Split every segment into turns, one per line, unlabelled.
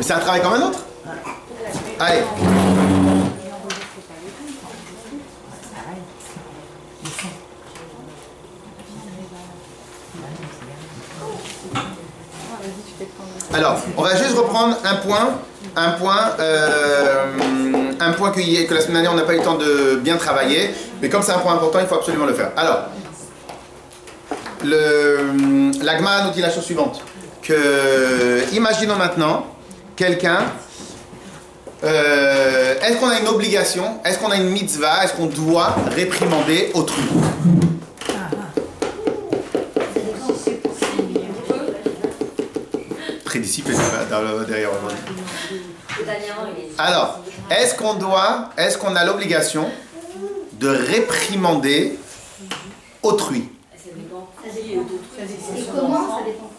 c'est un travail comme un autre. Allez. Alors, on va juste reprendre un point que la semaine dernière on n'a pas eu le temps de bien travailler, mais comme c'est un point important, il faut absolument le faire. Alors, la Gemara nous dit la chose suivante, que, imaginons maintenant, quelqu'un, est-ce qu'on a une obligation, est-ce qu'on a une mitzvah, est-ce qu'on doit réprimander autrui? Près d'ici, derrière. Alors, est-ce qu'on a l'obligation de réprimander autrui?
Et comment ça dépend?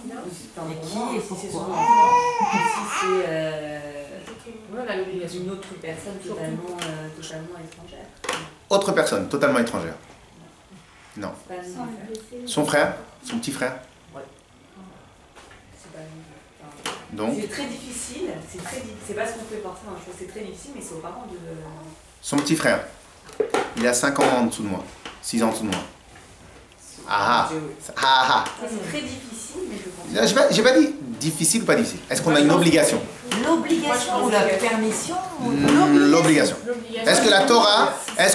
Et qui et pourquoi? Si c'est on a l'obligation d'une autre personne totalement étrangère.
Autre personne, totalement étrangère. Non. Son frère? Son petit frère?
Ouais.
Donc,
c'est très difficile, c'est pas ce qu'on fait forcément, c'est très difficile, mais c'est aux parents de...
Son petit frère, il a 5 ans en dessous de moi, 6 ans en dessous de moi. Ah ah.
C'est très difficile, mais je pense...
J'ai pas dit difficile ou pas difficile. Est-ce qu'on a une obligation?
L'obligation ou la permission?
L'obligation. Est-ce que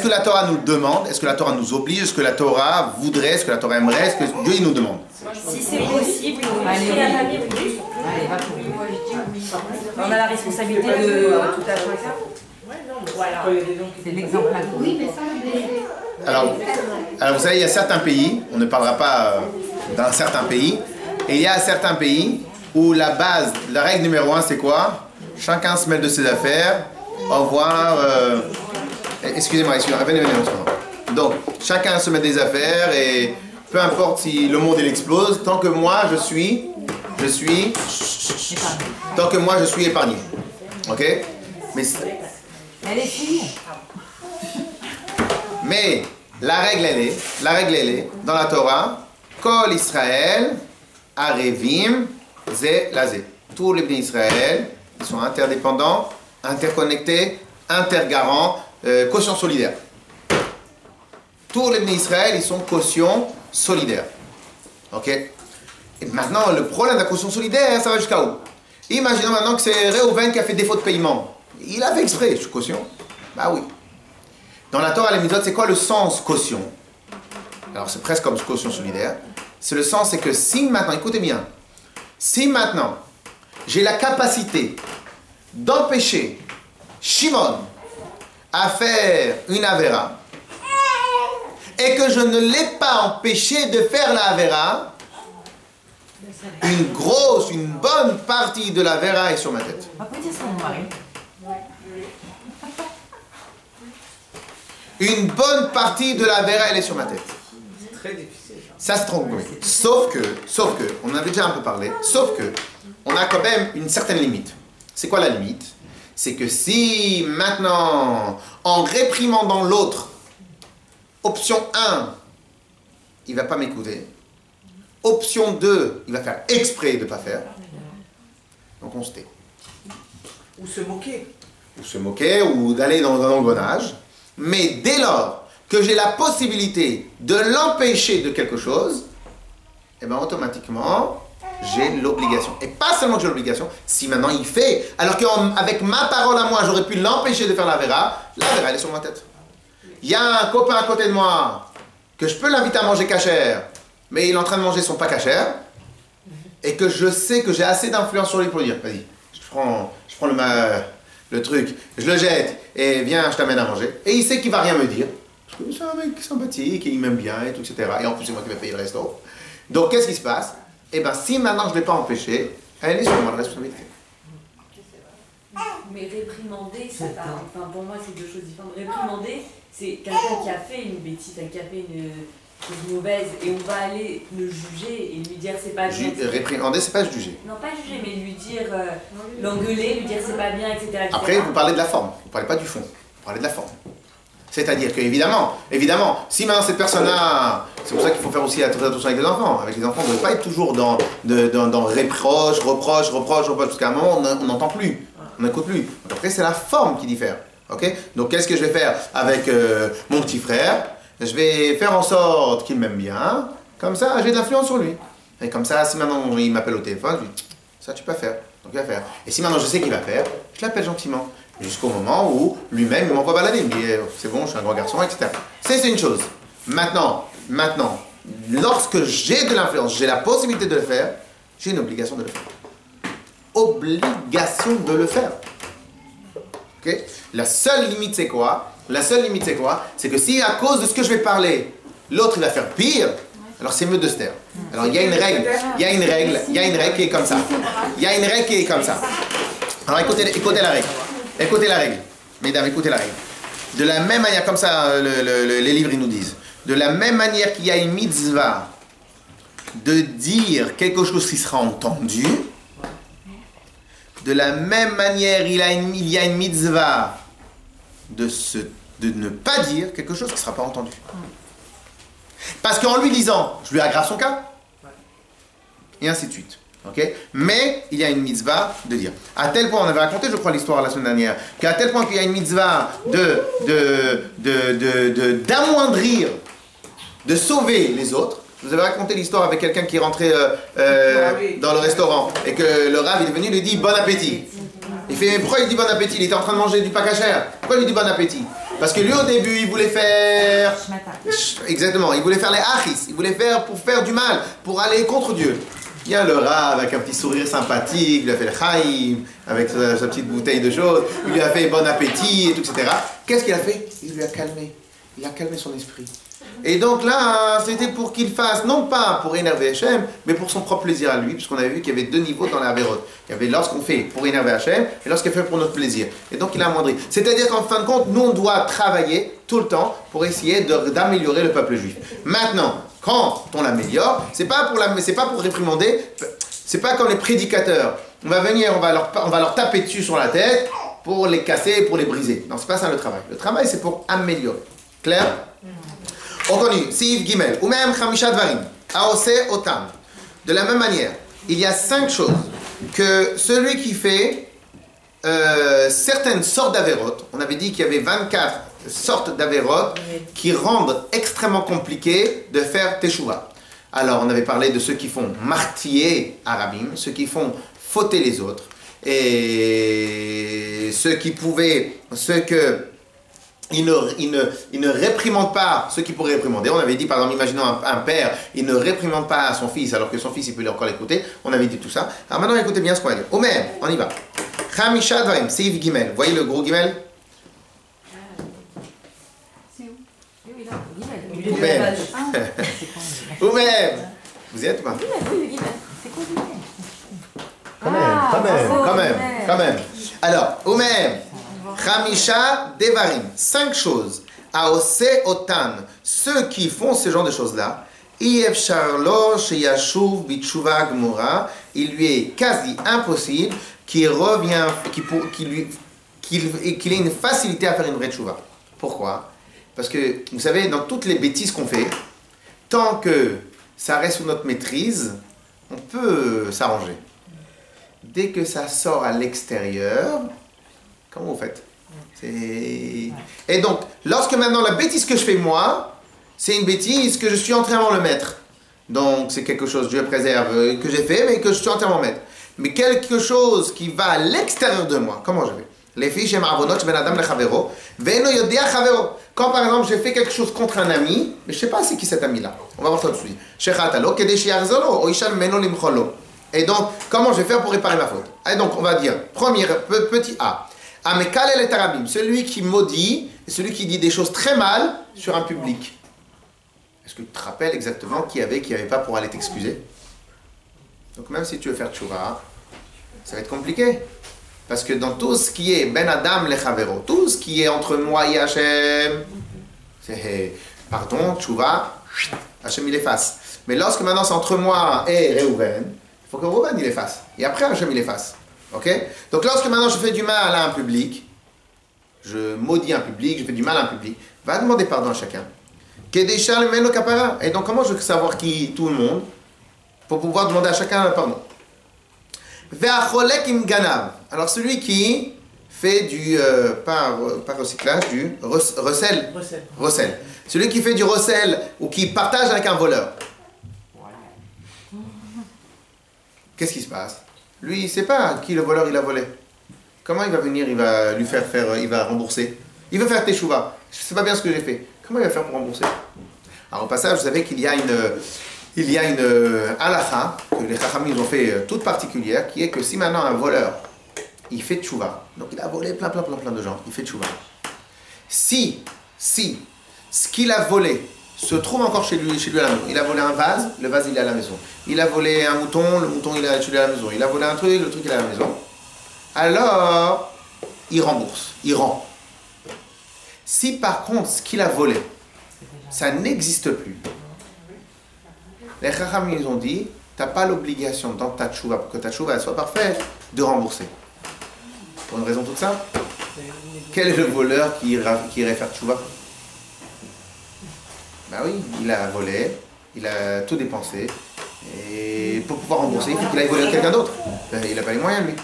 la Torah nous le demande? Est-ce que la Torah nous oblige? Est-ce que la Torah voudrait? Est-ce que la Torah aimerait? Est-ce que Dieu il nous demande?
Si c'est possible,
Allez,
la famille, oui.
Allez, va pour lui.
On a la responsabilité de tout à chacun. Voilà.
C'est l'exemple là.
Oui, mais sans le baiser.
Alors, vous savez, il y a certains pays, on ne parlera pas d'un certain pays, et il y a certains pays où la base, la règle numéro 1, c'est quoi? Chacun se mêle de ses affaires. Au revoir. Excusez-moi, venez. Donc, chacun se met des affaires et peu importe si le monde il explose, tant que moi je suis épargné. Ok?
Elle est finie.
Mais la règle elle est dans la Torah, Kol Israël, Arevim, Ze Lazé. Tous les bénis d'Israël, ils sont interdépendants, interconnectés, intergarants, caution solidaire. Tous les bénis d'Israël, ils sont caution solidaire. Ok? Et maintenant, le problème de la caution solidaire, ça va jusqu'à où? Imaginons maintenant que c'est Réhouven qui a fait défaut de paiement. Il a fait exprès, je suis caution. Bah oui. Dans la Torah, les mitzvot, c'est quoi le sens caution? Alors c'est presque comme caution solidaire. C'est le sens, c'est que si maintenant, écoutez bien, si maintenant j'ai la capacité d'empêcher Shimon à faire une avéra et que je ne l'ai pas empêché de faire la avéra, une bonne partie de l'avéra est sur ma tête.
On va pas dire ça, mon mari.
Une bonne partie de la vera, elle est sur ma tête.
C'est très difficile.
Ça se trompe, oui. Sauf que, on en avait déjà un peu parlé, sauf que, on a quand même une certaine limite. C'est quoi la limite? C'est que si maintenant, en réprimandant l'autre, option 1, il ne va pas m'écouter. Option 2, il va faire exprès de ne pas faire. Donc on se tait.
Ou se moquer.
Ou se moquer, ou d'aller dans un engrenage. Mais dès lors que j'ai la possibilité de l'empêcher de quelque chose, et bien automatiquement, j'ai l'obligation. Et pas seulement que j'ai l'obligation, si maintenant il fait, alors qu'avec ma parole à moi, j'aurais pu l'empêcher de faire la vera, elle est sur ma tête. Il y a un copain à côté de moi, que je peux l'inviter à manger cachère, mais il est en train de manger son pas cachère, et que je sais que j'ai assez d'influence sur lui pour lui dire, vas-y, je prends le truc, je le jette, et viens, je t'amène à manger. Et il sait qu'il va rien me dire. Parce que c'est un mec sympathique, et il m'aime bien, et tout, etc. Et en plus, c'est moi qui vais payer le resto. Donc, qu'est-ce qui se passe? Eh bien, si maintenant je ne l'ai pas empêché, elle est sur moi la responsabilité.
Mais réprimander, c'est pas... Enfin, pour moi, c'est deux choses différentes. Réprimander, c'est quelqu'un qui a fait une bêtise, qui a fait une chose mauvaise, et on va aller le juger et lui dire c'est pas bien.
Réprimander, c'est pas juger.
Non, pas juger, mais lui dire, l'engueuler, lui dire c'est pas bien, etc.
Après, vous parlez de la forme, vous ne parlez pas du fond, vous parlez de la forme. C'est-à-dire que, évidemment, si maintenant cette personne-là, C'est pour ça qu'il faut faire aussi attention avec les enfants. Avec les enfants, on ne doit pas être toujours dans reproche, jusqu'à un moment, on n'entend plus, on n'écoute plus. Donc après, c'est la forme qui diffère. Okay? Donc qu'est-ce que je vais faire avec mon petit frère? Je vais faire en sorte qu'il m'aime bien, comme ça j'ai de l'influence sur lui. Et comme ça, si maintenant il m'appelle au téléphone, je lui dis, ça tu peux faire, donc il va faire. Et si maintenant je sais qu'il va faire, je l'appelle gentiment. Jusqu'au moment où lui-même il m'envoie balader, il me dit, c'est bon, je suis un grand garçon, etc. C'est une chose. Maintenant, lorsque j'ai de l'influence, j'ai la possibilité de le faire, j'ai une obligation de le faire. Obligation de le faire. Okay? La seule limite, c'est quoi? C'est que si à cause de ce que je vais parler, l'autre il va faire pire, alors c'est mieux de se taire. Alors il y a une règle qui est comme ça. Alors écoutez la règle. Mesdames, écoutez la règle. De la même manière, comme ça les livres ils nous disent, de la même manière qu'il y a une mitzvah de dire quelque chose qui sera entendu, de la même manière il y a une mitzvah de ne pas dire quelque chose qui ne sera pas entendu. Parce qu'en lui disant, je lui aggrave son cas, et ainsi de suite. Okay? Mais il y a une mitzvah de dire. À tel point, on avait raconté, je crois, l'histoire la semaine dernière, qu'à tel point qu'il y a une mitzvah d'amoindrir, de sauver les autres. Je vous avais raconté l'histoire avec quelqu'un qui est rentré dans le restaurant et que le rav est venu et lui dit bon appétit. Il fait, pourquoi il dit bon appétit? Il était en train de manger du pas cachère. Pourquoi il lui dit bon appétit? Parce que lui au début il voulait faire... Exactement, il voulait faire les achis, il voulait faire pour faire du mal, pour aller contre Dieu. Il y a le rav avec un petit sourire sympathique, il lui a fait le chaim, avec sa petite bouteille de choses, il lui a fait bon appétit, et tout, etc. Qu'est-ce qu'il a fait? Il lui a calmé, il a calmé son esprit. Et donc là, c'était pour qu'il fasse, non pas pour énerver Hachem, mais pour son propre plaisir à lui, puisqu'on avait vu qu'il y avait deux niveaux dans la Averot. Il y avait lorsqu'on fait pour énerver Hachem, et lorsqu'on fait pour notre plaisir. Et donc il a amoindri. C'est-à-dire qu'en fin de compte, nous on doit travailler tout le temps pour essayer d'améliorer le peuple juif. Maintenant, quand on l'améliore, c'est pas pour réprimander, c'est pas comme les prédicateurs. On va venir, on va leur taper dessus sur la tête pour les casser, pour les briser. Non, c'est pas ça le travail. Le travail, c'est pour améliorer. Clair? On continue. Siv Gimel. Ou même Chamisha Dvarim. Aose Otam. De la même manière, il y a 5 choses que celui qui fait certaines sortes d'Averot, on avait dit qu'il y avait 24 sortes d'Averot qui rendent extrêmement compliqué de faire Teshuvah. Alors, on avait parlé de ceux qui font martyrer Arabim, ceux qui font fauter les autres, et ceux que il ne réprimande pas ceux qui pourraient réprimander. On avait dit, par exemple, imaginons un père, il ne réprimande pas son fils alors que son fils il peut encore l'écouter. On avait dit tout ça. Alors maintenant, écoutez bien ce qu'on va dire. Omer, on y va. Chamisha Dvarim, Seif Gimel. Voyez le gros Gimel? Omer. Omer. Vous y êtes ou pas? Quand même. Alors, Omer. Chamisha Devarim, 5 choses. Aose Otan, ceux qui font ce genre de choses-là, Iefsharlo Sheyashuv Bitshuva Gmura, il lui est quasi impossible qu'il ait une facilité à faire une vraie tchouva. Pourquoi? Parce que, vous savez, dans toutes les bêtises qu'on fait, tant que ça reste sous notre maîtrise, on peut s'arranger. Dès que ça sort à l'extérieur, comment vous faites? Et donc, lorsque maintenant la bêtise que je fais moi, c'est une bêtise que je suis entièrement le maître. Donc c'est quelque chose, Dieu préserve, que j'ai fait, mais que je suis entièrement maître. Mais quelque chose qui va à l'extérieur de moi, comment je vais? Les fiches ben adam le chavero, veno yodia chavero. Quand par exemple j'ai fait quelque chose contre un ami, mais je ne sais pas c'est qui cet ami-là. On va voir ça tout de suite. Shechatalo kedeshi yarzolo, oishan meno limcholo. Et donc, comment je vais faire pour réparer ma faute? Et donc, on va dire, premier, petit A. Amekalel et Arabim, celui qui maudit, et celui qui dit des choses très mal sur un public. Est-ce que tu te rappelles exactement qui avait pas pour aller t'excuser? Donc, même si tu veux faire tchouva, ça va être compliqué. Parce que dans tout ce qui est Ben Adam le Chavero, tout ce qui est entre moi et Hachem, c'est, pardon, tchouva, Hachem il efface. Mais lorsque maintenant c'est entre moi et Reuven, il faut que Reuven il efface. Et après Hachem il efface. Ok? Donc lorsque maintenant je fais du mal à un public, je maudis un public, je fais du mal à un public, va demander pardon à chacun. Kedesha le meno kapara. Et donc, comment je veux savoir qui tout le monde pour pouvoir demander à chacun un pardon? Ve'acholek im ganav. Alors, celui qui fait du, pas recyclage, du recel. Recel. Celui qui fait du recel ou qui partage avec un voleur. Qu'est-ce qui se passe? Lui, il ne sait pas qui le voleur il a volé. Comment il va venir, il va lui faire, il va rembourser. Il veut faire teshuva. Je ne sais pas bien ce que j'ai fait. Comment il va faire pour rembourser? Alors au passage, vous savez qu'il y a une halakha que les chachamim ont fait toute particulière, qui est que si maintenant un voleur, il fait teshuva, donc il a volé plein de gens, il fait teshuva. Si ce qu'il a volé se trouve encore chez lui à la maison. Il a volé un vase, le vase il est à la maison. Il a volé un mouton, le mouton il est chez lui à la maison. Il a volé un truc, le truc il est à la maison. Alors, il rembourse, il rend. Si par contre ce qu'il a volé, ça n'existe plus, les chachamim ils ont dit, tu n'as pas l'obligation dans ta tchouva, pour que ta tchouva soit parfaite, de rembourser. Pour une raison toute simple. Quel est le voleur qui irait faire tchouva? Ben oui, il a volé, il a tout dépensé, et pour pouvoir rembourser, il faut qu'il aille voler à quelqu'un d'autre. Il n'a pas les moyens, lui.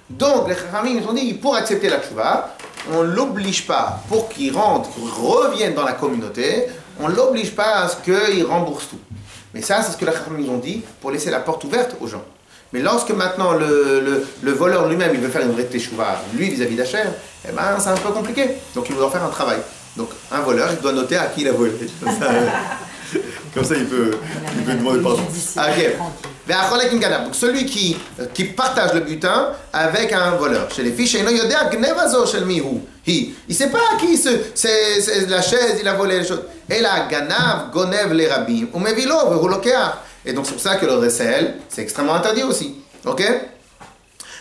Donc, les chachamim, ils ont dit, pour accepter la tchouva, on ne l'oblige pas, pour qu'il rentre, qu'il revienne dans la communauté, on ne l'oblige pas à ce qu'il rembourse tout. Mais ça, c'est ce que les chachamim ont dit, pour laisser la porte ouverte aux gens. Mais lorsque maintenant le voleur lui-même, il veut faire une vraie tchouva, lui, vis-à-vis d'Hacher, eh ben, c'est un peu compliqué. Donc, il doit faire un travail. Donc, un voleur, il doit noter à qui il a volé. Comme ça, il peut demander pardon. Ok. Donc, celui qui partage le butin avec un voleur. Chez les filles, il ne sait pas à qui c'est la chaise, il a volé les choses. Et là, ganav, gonev les rabbim, ou mevilo, vehulokeach. Et donc, c'est pour ça que le recel, c'est extrêmement interdit aussi. Ok?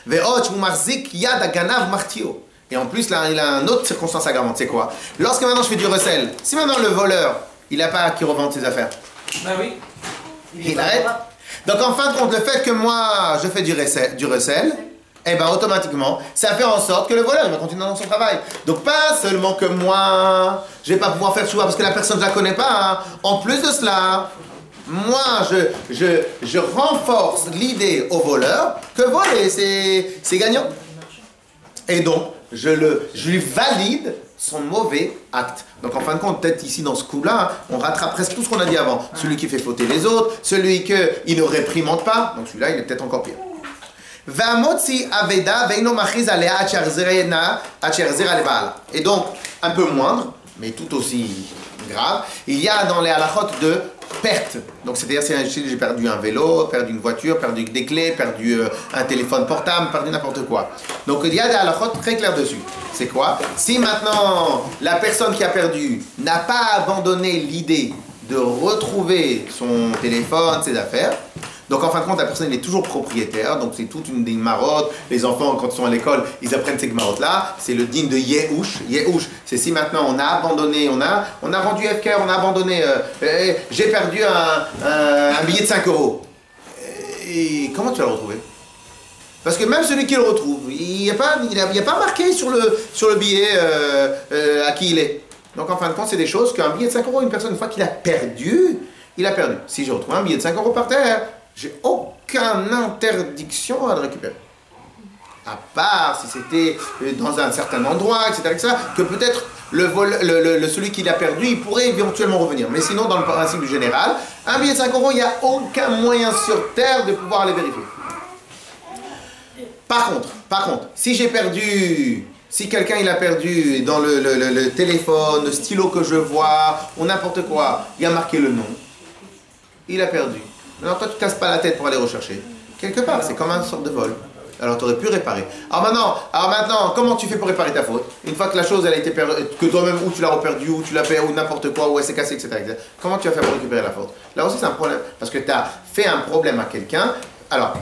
Ve'ot, marzik yad aganav martio. Et en plus, là, il a une autre circonstance aggravante. C'est quoi? Lorsque maintenant je fais du recel, si maintenant le voleur, il n'a pas qui revende ses affaires.
Ah oui.
Il arrête. Donc en fin de compte, le fait que moi, je fais du recel, eh ben automatiquement, ça fait en sorte que le voleur, il va continuer dans son travail. Donc pas seulement que moi, je ne vais pas pouvoir faire choix parce que la personne, je ne la connais pas. Hein. En plus de cela, moi, je renforce l'idée au voleur que voler, c'est gagnant. Et donc, je lui valide son mauvais acte. Donc en fin de compte, peut-être ici dans ce coup-là, on rattrape presque tout ce qu'on a dit avant. Celui qui fait fauter les autres, celui qui ne réprimande pas, donc celui-là il est peut-être encore pire. Et donc, un peu moindre, mais tout aussi grave, il y a dans les halachot de perte. Donc c'est-à-dire si j'ai perdu un vélo, perdu une voiture, perdu des clés, perdu un téléphone portable, perdu n'importe quoi. Donc il y a des halachot très clairs dessus. C'est quoi? Si maintenant la personne qui a perdu n'a pas abandonné l'idée de retrouver son téléphone, ses affaires, donc en fin de compte la personne est toujours propriétaire, donc c'est toute une marotte. Les enfants quand ils sont à l'école, ils apprennent ces marottes là. C'est le digne de Yehush. Yehush, c'est si maintenant on a abandonné, on a rendu FK, on a abandonné, j'ai perdu un billet de 5 €. Et comment tu vas le retrouver? Parce que même celui qui le retrouve, il n'y a pas marqué sur le billet à qui il est. Donc en fin de compte, c'est des choses qu'un billet de 5 €, une personne, une fois qu'il a perdu, il a perdu. Si je retrouve un billet de 5 € par terre, j'ai aucune interdiction à le récupérer. À part si c'était dans un certain endroit, etc., que peut-être celui qui l'a perdu, il pourrait éventuellement revenir. Mais sinon, dans le principe général, un billet de 5 €, il n'y a aucun moyen sur Terre de pouvoir les vérifier. Par contre, si j'ai perdu, si quelqu'un il a perdu dans le téléphone, le stylo que je vois, ou n'importe quoi, il y a marqué le nom, il a perdu. Maintenant, toi, tu ne casses pas la tête pour aller rechercher. Quelque part, c'est comme une sorte de vol. Alors, tu aurais pu réparer. Alors maintenant, comment tu fais pour réparer ta faute? Une fois que la chose, elle a été perdue, que toi-même, ou tu l'as reperdue, ou tu l'as perdu, ou n'importe quoi, ou elle s'est cassée, etc. Comment tu vas faire pour récupérer la faute? Là aussi, c'est un problème. Parce que tu as fait un problème à quelqu'un. Alors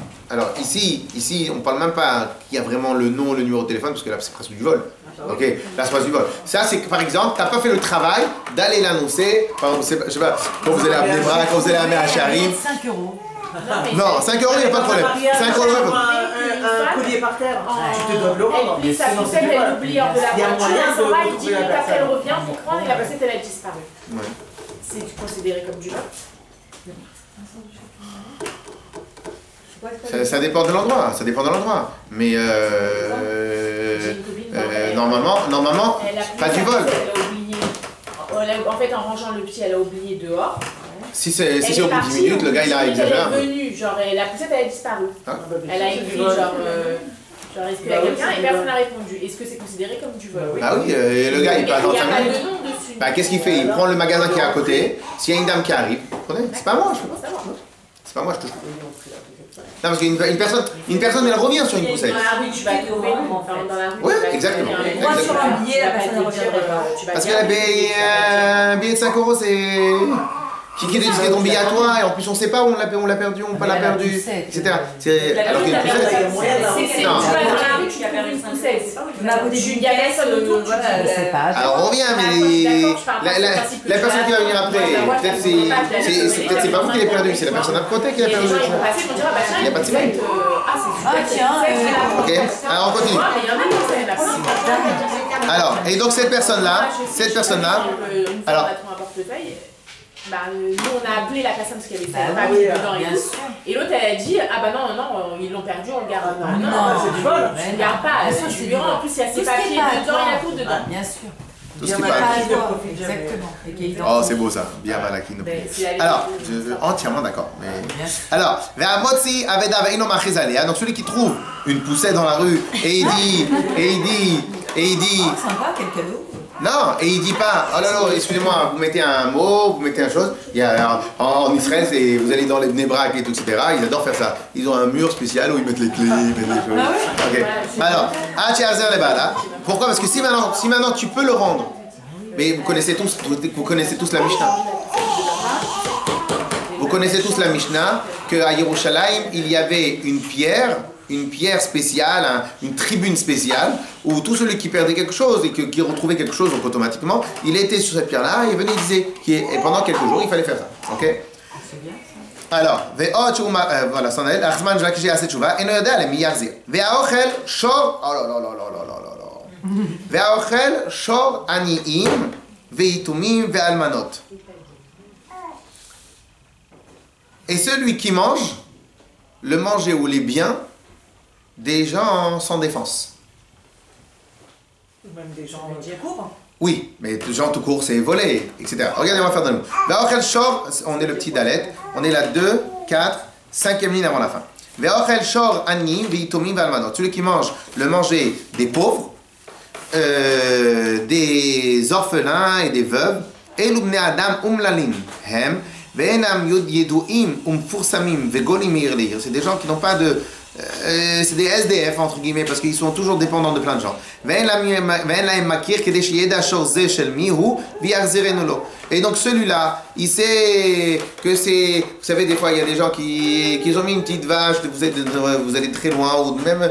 ici, on ne parle même pas qu'il y a vraiment le nom, le numéro de téléphone, parce que là, c'est presque du vol. Ok, là, c'est presque du vol. Ça, c'est que, par exemple, tu n'as pas fait le travail d'aller l'annoncer. Par exemple, je sais pas, quand vous allez à Bnei Brak, quand vous allez à Mea Shearim.
5 €.
Non, 5 euros, il n'y a pas de problème. 5 euros,
Un collier par terre, tu te dois de le rendre.
Elle plie sa poussette, elle l'oublie hors de la voiture, elle s'en va, il dit après elle revient pour prendre et la poussette elle a disparu.
Ouais.
C'est considéré comme du vol.
Ça dépend de l'endroit, ça dépend de l'endroit. Mais normalement, pas du vol.
En fait, en rangeant le pied, elle a oublié dehors.
Si c'est au bout de 10 minutes, le gars il arrive déjà.
Elle est venue, genre la poussette elle a disparu. Elle a écrit genre est-ce qu'il y a quelqu'un et personne n'a répondu. Est-ce que c'est considéré comme du vol?
Ah oui, et le gars il passe dans 5 minutes.
Il n'y a pas de nom dessus.
Bah qu'est-ce qu'il fait? Il prend le magasin qui est à côté. S'il y a une dame qui arrive, prenez. C'est pas moi, je peux pas. C'est pas moi, je touche pas. Non, parce qu'une personne, elle revient sur une poussette.
Dans la rue, tu vas trouver, dans la rue.
Ouais, exactement.
Moi, sur un billet, la personne revient.
Parce qu'elle a payé un billet de 5 euros, c'est. Qui décide ton billet à toi, et en plus on sait pas où on l'a perdu, on pas l'a perdu, etc. Alors qu'une poussette.
Tu vas dans la rue, tu as perdu une poussette. Tu y a personne.
Alors on revient, mais la personne qui va venir après, peut-être c'est pas vous qui l'avez perdu, c'est la personne à côté qui l'a perdu. Il n'y a pas de secret.
Ah tiens,
ok, alors on continue. Alors, et donc cette personne-là, alors.
Nous on a appelé la personne parce qu'il y avait ça papier dedans et tout. Et l'autre elle a dit ah bah non, ils l'ont perdu, on le garde. Non, c'est du vol. Tu le gardes pas, tu lui rends. En plus il y a ses papiers dedans, il y a tout dedans.
Bien sûr.
Tout ce qui passe.
Exactement.
Oh, c'est beau ça, bien malakino. Alors, entièrement d'accord. Alors, donc celui qui trouve une poussette dans la rue et il dit.
Sympa, quel cadeau.
Non, et il dit pas, oh là là, excusez-moi, vous mettez un mot, vous mettez une chose. Il y a, en Israël, vous allez dans les Bnei Brak et tout, etc. Ils adorent faire ça. Ils ont un mur spécial où ils mettent les clés, ils mettent les choses. Ok. Alors, pourquoi? Parce que si maintenant tu peux le rendre, mais vous connaissez tous la Mishnah. Vous connaissez tous la Mishnah qu'à Yerushalayim, il y avait une pierre spéciale, une tribune spéciale, où tout celui qui perdait quelque chose et qui retrouvait quelque chose, donc automatiquement, il était sur cette pierre-là et il venait disait, et pendant quelques jours, il fallait faire ça. Ok? Alors, voilà, son aide, Achman Jacques assez chouva, et ne yada le miyazir. Ve'aochel shor, oh là là là là là là là. Ve'aochel shor aniim, ve'itumim ve'almanot. Et celui qui mange, le manger ou les biens des gens sans défense.
Même des gens pauvres.
Oui, mais des gens tout court, c'est voler, etc. Regardez, on va faire de nous. Ve'ochel shor, on est le petit dalet, on est la 2, 4, 5e ligne avant la fin. Ve'ochel shor ani ve'itomim ve'almanot. Celui qui mange le manger des pauvres, des orphelins et des veuves, et l'ubne adam umlalin hem, ve'enam yeduim umfursamim ve'golim mirlir. C'est des gens qui n'ont pas de... c'est des SDF entre guillemets parce qu'ils sont toujours dépendants de plein de gens. Et donc celui-là, il sait que c'est... Vous savez, des fois, il y a des gens qui ont mis une petite vache, vous allez très loin, ou même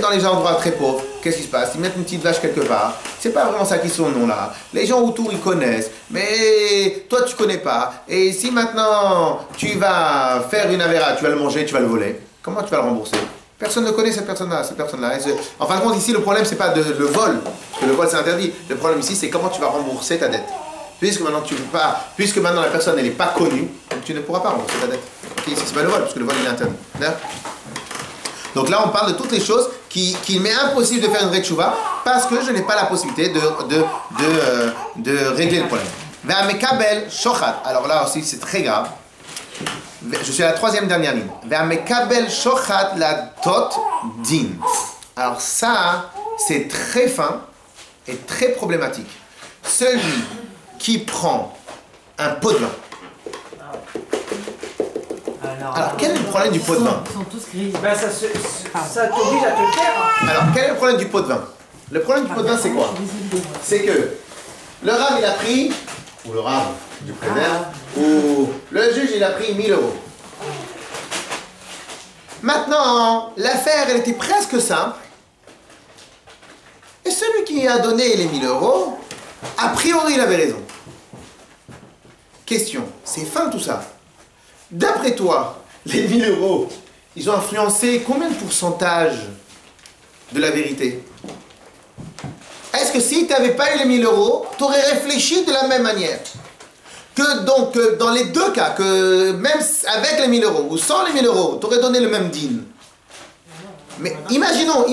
dans les endroits très pauvres. Qu'est-ce qui se passe? Ils mettent une petite vache quelque part. C'est pas vraiment ça qui son nom là. Les gens autour, ils connaissent. Mais toi, tu connais pas. Et si maintenant, tu vas faire une avéra, tu vas le manger, tu vas le voler, comment tu vas le rembourser? Personne ne connaît cette personne-là. En fin de compte, ici, le problème, c'est pas le vol, parce que le vol, c'est interdit. Le problème ici, c'est comment tu vas rembourser ta dette. Puisque maintenant la personne, elle n'est pas connue, donc tu ne pourras pas rembourser ta dette. Okay, ici, c'est pas le vol, parce que le vol, il est interdit. Donc là, on parle de toutes les choses qui m'est impossible de faire une vraie tchouva, parce que je n'ai pas la possibilité de régler le problème. Ve'amekabel shochat. Alors là aussi, c'est très grave. Je suis à la 3e dernière ligne. Ve'amekabel shochat la tot din. Alors ça, c'est très fin et très problématique. Celui qui prend un pot de vin. Alors quel est le problème du pot de vin?
Ils sont tous gris.
Ben, ça t'oblige à te le faire.
Alors quel est le problème du pot de vin? Le problème du pot de vin, c'est quoi? C'est que le rab, il a pris, ou le rab du prévert, ou le juge, il a pris 1000 euros. Maintenant, l'affaire, elle était presque simple. Et celui qui a donné les 1000 euros, a priori, il avait raison. Question, c'est fin tout ça. D'après toi, les 1000 euros, ils ont influencé combien de pourcentage de la vérité? Est-ce que si tu n'avais pas eu les 1000 euros, tu aurais réfléchi de la même manière? Que donc, dans les deux cas, que même avec les 1000 euros ou sans les 1000 euros, tu aurais donné le même din. Mais imaginons,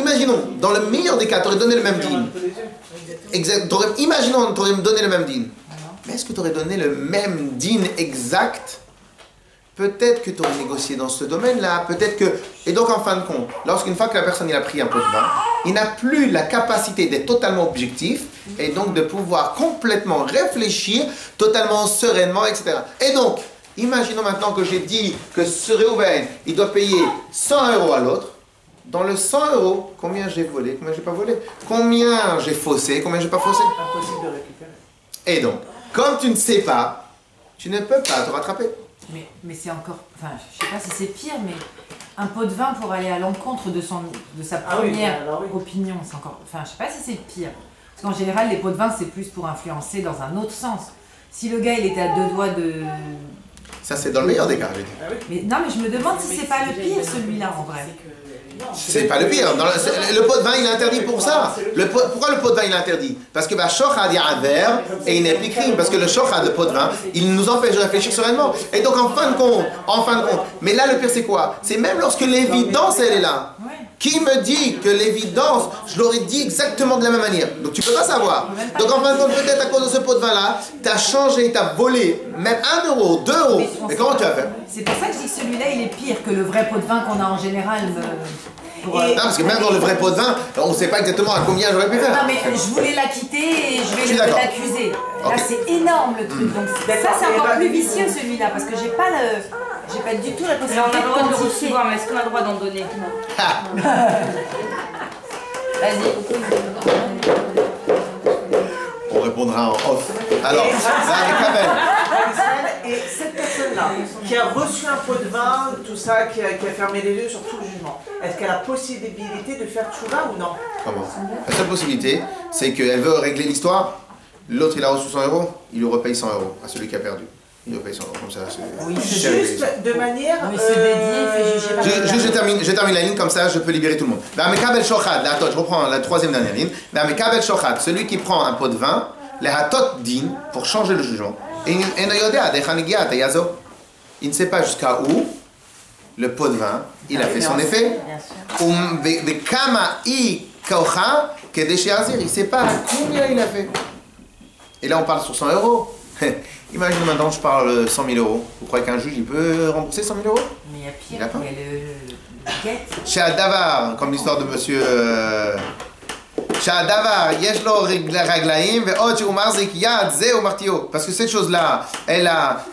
dans le meilleur des cas, tu aurais donné le même din. Imaginons, tu aurais donné le même din. Mais est-ce que tu aurais donné le même din exact? Peut-être que tu aurais négocié dans ce domaine-là, peut-être que... Et donc, en fin de compte, lorsqu'une fois que la personne il a pris un pot de vin, il n'a plus la capacité d'être totalement objectif et donc de pouvoir complètement réfléchir, totalement sereinement, etc. Et donc, imaginons maintenant que j'ai dit que ce Réhouven, il doit payer 100 euros à l'autre. Dans le 100 euros, combien j'ai volé, combien j'ai pas volé? Combien j'ai faussé, combien j'ai pas faussé?
Impossible de récupérer.
Et donc, comme tu ne sais pas, tu ne peux pas te rattraper.
Mais c'est encore... Enfin, je sais pas si c'est pire, mais un pot de vin pour aller à l'encontre de sa première opinion, c'est encore... Enfin, je sais pas si c'est pire. Parce qu'en général, les pots de vin, c'est plus pour influencer dans un autre sens. Si le gars, il était à 2 doigts de...
Ça, c'est dans le meilleur des cas, je veux dire.
Mais non, mais je me demande si c'est pas le pire, celui-là, en vrai.
C'est pas le pire. Le pot de vin, il est interdit pour ça. Pourquoi le pot de vin, il est interdit? Parce que shochad, il y a un verbe et une épicrime. Parce que le shochad, le pot de vin, il nous empêche de réfléchir sereinement. Et donc, en fin de compte, mais là, le pire, c'est quoi? C'est même lorsque l'évidence, elle est là. Qui me dit que l'évidence, je l'aurais dit exactement de la même manière? Donc tu peux pas savoir. Donc en fin de compte, peut-être à cause de ce pot de vin-là, tu as changé, tu as volé même 1 euro, 2 euros. Mais comment tu as fait?
C'est pour ça que je dis que celui-là, il est pire que le vrai pot de vin qu'on a en général.
Non, parce que même dans le vrai pot de vin, on ne sait pas exactement à combien j'aurais pu faire.
Non, mais je voulais l'acquitter et je vais l'accuser. Là, c'est énorme le truc. Donc ça, c'est encore plus vicieux celui-là, parce que j'ai pas du tout la possibilité
on a le droit de le
quantifier.
recevoir, mais est-ce qu'on a le droit d'en donner?
Vas-y.
On répondra en off. Alors,
et cette personne-là, qui a reçu un pot de vin, tout ça, qui a fermé les yeux sur tout le jugement, est-ce qu'elle a la possibilité de faire tchouva ou non?
comment? La seule possibilité, c'est qu'elle veut régler l'histoire. L'autre, il a reçu 100 euros, il lui repaye 100 euros à celui qui a perdu. Il repaye 100 euros, comme ça.
Oui, juste de manière...
Oui, c'est dédié, il fait juger.
Je termine la ligne, comme ça, je peux libérer tout le monde. Je reprends la troisième dernière ligne. Celui qui prend un pot de vin, les hatot din, pour changer le jugement. Il ne sait pas jusqu'à où le pot de vin, il a fait son effet. Il ne sait pas combien il a fait. Et là, on parle sur 100 euros. Imagine maintenant, je parle 100 000 euros. Vous croyez qu'un juge, il peut rembourser 100 000 euros?
Mais il y a pire,
il y a pas.
il y a le guette.
Chez Adavar, comme l'histoire de monsieur... Parce que cette chose-là, elle a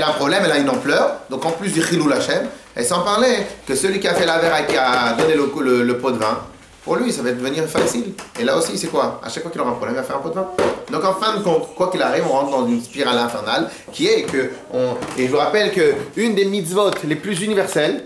un problème, elle a une ampleur. Donc en plus du chilou Hashem, elle s'en parlait que celui qui a fait la verre et qui a donné le pot de vin, pour lui, ça va devenir facile. Et là aussi, c'est quoi? À chaque fois qu'il aura un problème, il va faire un pot de vin. Donc en fin de compte, quoi qu'il arrive, on rentre dans une spirale infernale qui est que... Et je vous rappelle qu'une des mitzvot les plus universelles,